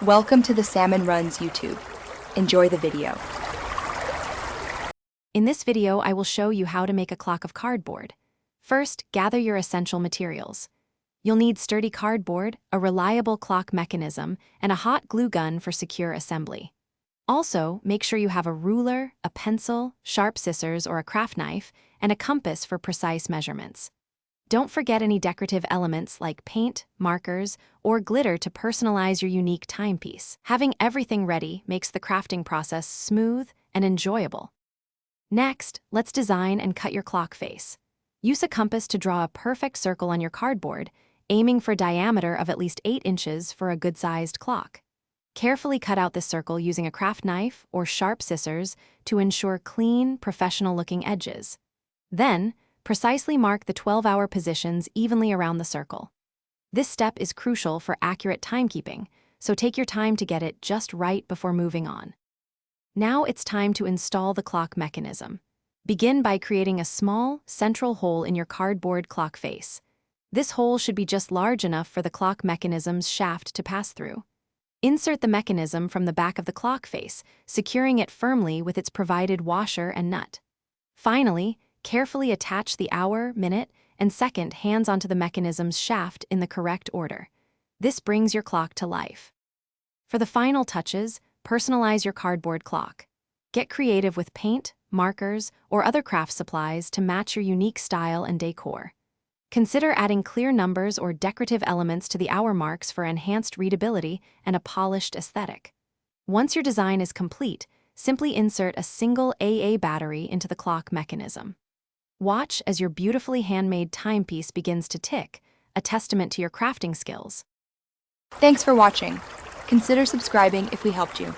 Welcome to the Salmon Runs YouTube. Enjoy the video. In this video, I will show you how to make a clock of cardboard. First, gather your essential materials. You'll need sturdy cardboard, a reliable clock mechanism, and a hot glue gun for secure assembly. Also, make sure you have a ruler, a pencil, sharp scissors or a craft knife, and a compass for precise measurements. Don't forget any decorative elements like paint, markers, or glitter to personalize your unique timepiece. Having everything ready makes the crafting process smooth and enjoyable. Next, let's design and cut your clock face. Use a compass to draw a perfect circle on your cardboard, aiming for a diameter of at least 8 inches for a good-sized clock. Carefully cut out this circle using a craft knife or sharp scissors to ensure clean, professional-looking edges. Then, precisely mark the 12-hour positions evenly around the circle. This step is crucial for accurate timekeeping, so take your time to get it just right before moving on. Now it's time to install the clock mechanism. Begin by creating a small, central hole in your cardboard clock face. This hole should be just large enough for the clock mechanism's shaft to pass through. Insert the mechanism from the back of the clock face, securing it firmly with its provided washer and nut. Finally, carefully attach the hour, minute, and second hands onto the mechanism's shaft in the correct order. This brings your clock to life. For the final touches, personalize your cardboard clock. Get creative with paint, markers, or other craft supplies to match your unique style and decor. Consider adding clear numbers or decorative elements to the hour marks for enhanced readability and a polished aesthetic. Once your design is complete, simply insert a single AA battery into the clock mechanism. Watch as your beautifully handmade timepiece begins to tick, a testament to your crafting skills. Thanks for watching. Consider subscribing if we helped you.